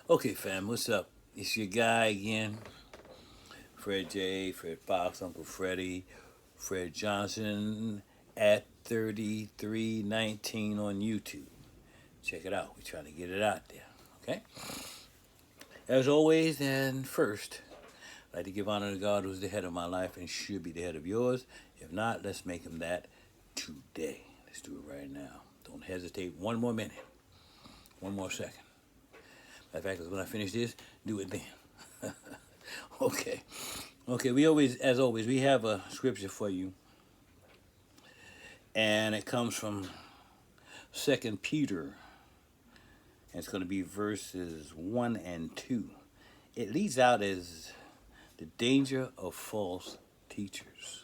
Okay, fam, what's up? It's your guy again, Fred J, Fred Fox, Uncle Freddie, Fred Johnson at 3319 on YouTube. Check it out. We're trying to get it out there. Okay? As always, and first, I'd like to give honor to God who's the head of my life and should be the head of yours. If not, let's make him that today. Let's do it right now. Don't hesitate one more minute, one more second. Matter of fact, when I finish this, do it then. Okay. Okay, as always, we have a scripture for you, and it comes from Second Peter, and it's going to be verses 1 and 2. It leads out as the danger of false teachers.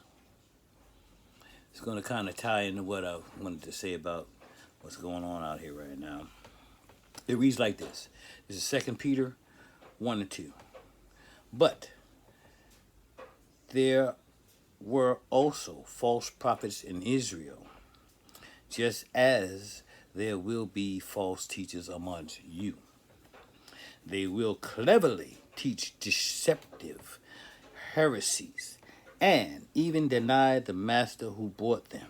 It's going to kind of tie into what I wanted to say about what's going on out here right now. It reads like this. This is Second Peter 1 and 2. But there were also false prophets in Israel, just as there will be false teachers amongst you. They will cleverly teach deceptive heresies and even deny the master who bought them.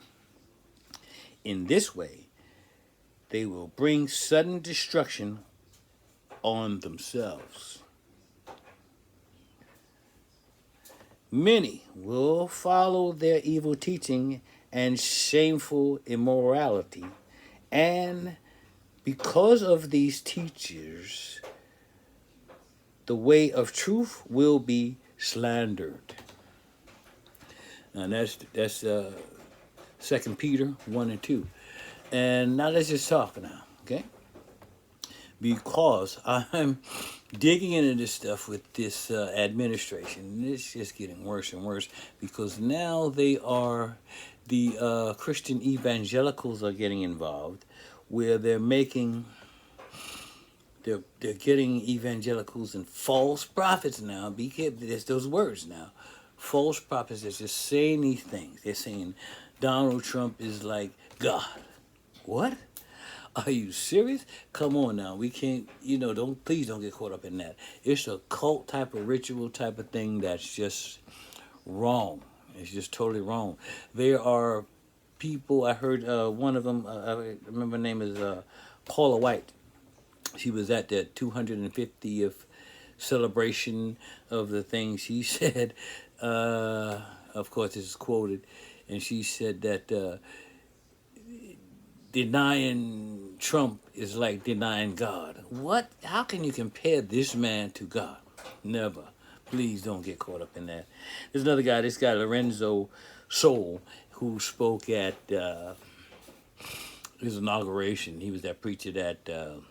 In this way, they will bring sudden destruction on themselves. Many will follow their evil teaching and shameful immorality, and because of these teachers, the way of truth will be slandered. And that's 2 Peter 1 and 2. And now let's just talk now, okay? Because I'm digging into this stuff with this administration. It's just getting worse and worse because now the Christian evangelicals are getting involved, where they're getting evangelicals and false prophets now. Be careful. There's those words now. False prophets are just saying these things. They're saying Donald Trump is like God. What? Are you serious? Come on now. We can't, please don't get caught up in that. It's a cult type of ritual type of thing that's just wrong. It's just totally wrong. There are people, I heard one of them, I remember her name is Paula White. She was at the 250th celebration of the thing. She said, of course this is quoted, and she said that denying Trump is like denying God. What? How can you compare this man to God? Never. Please don't get caught up in that. There's another guy, this guy, Lorenzo Soul, who spoke at his inauguration. He was that preacher that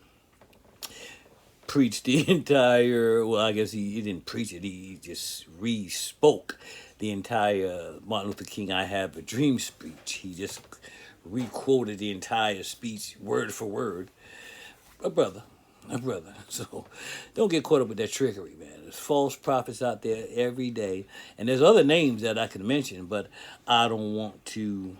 preached the entire, well, I guess he didn't preach it, he just re-spoke the entire Martin Luther King I Have a Dream speech. He just re-quoted the entire speech word for word. A brother. So don't get caught up with that trickery, man. There's false prophets out there every day. And there's other names that I can mention, but I don't want to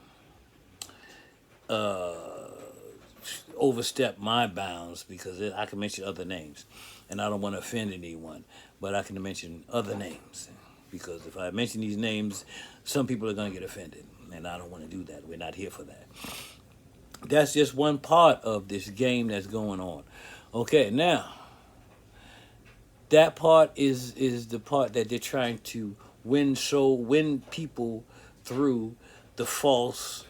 overstep my bounds because I can mention other names. And I don't want to offend anyone, but I can mention other names. Because if I mention these names, some people are going to get offended. And I don't want to do that. We're not here for that. That's just one part of this game that's going on. Okay, now, that part is the part that they're trying to win people through the false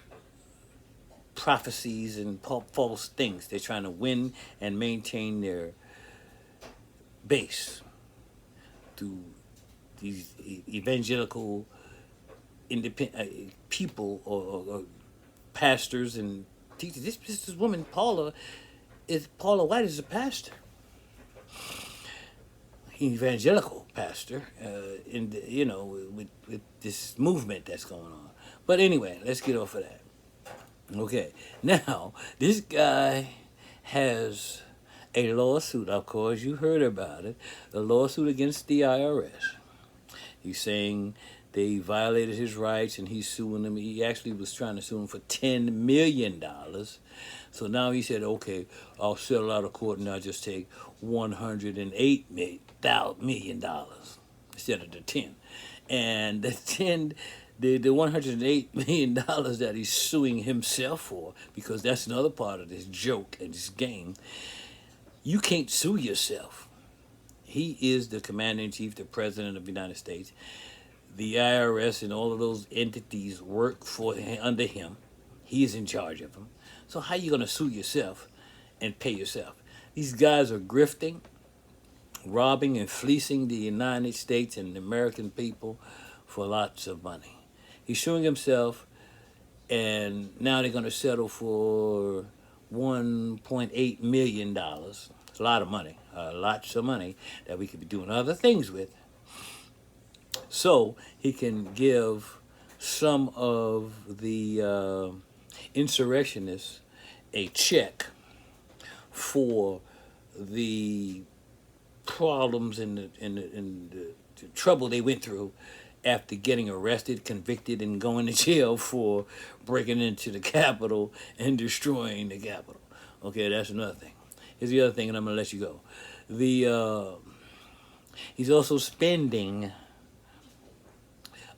prophecies and false things. They're trying to win and maintain their base through these evangelical independent people or pastors and teachers. This woman Paula White is a pastor, evangelical pastor, with this movement that's going on. But anyway, let's get off of that. Okay, now this guy has a lawsuit. Of course, you heard about it. A lawsuit against the IRS. He's saying They violated his rights, and he's suing them. He actually was trying to sue them for $10 million. So now he said, okay, I'll settle out of court and I'll just take $108 million instead of the 10. And the $108 million that he's suing himself for, because that's another part of this joke and this game. You can't sue yourself. He is the commander in chief, the president of the United States. The IRS and all of those entities work for him, under him. He's in charge of them. So how are you going to sue yourself and pay yourself? These guys are grifting, robbing and fleecing the United States and the American people for lots of money. He's suing himself, and now they're going to settle for $1.8 million. It's a lot of money, lots of money that we could be doing other things with. So he can give some of the insurrectionists a check for the problems and the trouble they went through after getting arrested, convicted, and going to jail for breaking into the Capitol and destroying the Capitol. Okay, that's another thing. Here's the other thing, and I'm going to let you go. He's also spending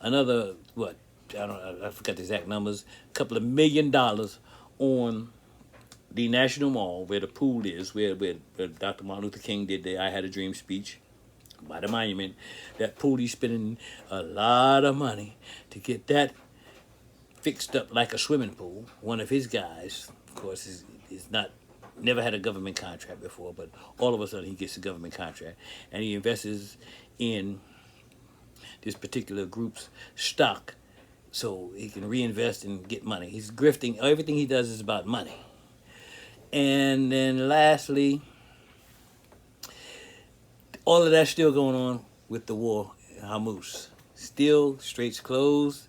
another, I forgot the exact numbers, a couple of $1 million on the National Mall, where the pool is, where Dr. Martin Luther King did the I Had a Dream speech by the monument. That pool, he's spending a lot of money to get that fixed up like a swimming pool. One of his guys, of course, is never had a government contract before, but all of a sudden he gets a government contract, and he invests in this particular group's stock so he can reinvest and get money. He's grifting. Everything he does is about money. And then lastly, all of that's still going on with the war in Hormuz. Still, straits closed.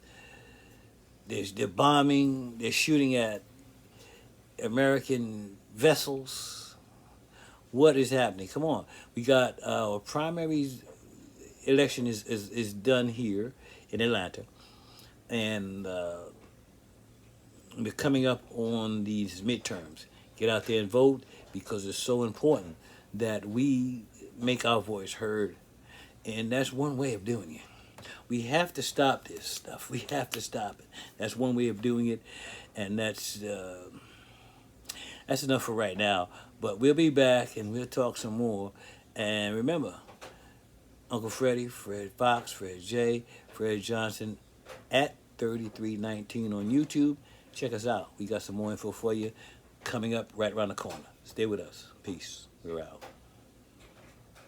They're bombing. They're shooting at American vessels. What is happening? Come on. We got our primaries election is done here in Atlanta. And we're coming up on these midterms. Get out there and vote, because it's so important that we make our voice heard. And that's one way of doing it. We have to stop this stuff. We have to stop it. That's one way of doing it. And that's enough for right now. But we'll be back and we'll talk some more. And remember, Uncle Freddie, Fred Fox, Fred J, Fred Johnson at 3319 on YouTube. Check us out. We got some more info for you coming up right around the corner. Stay with us. Peace. We're out.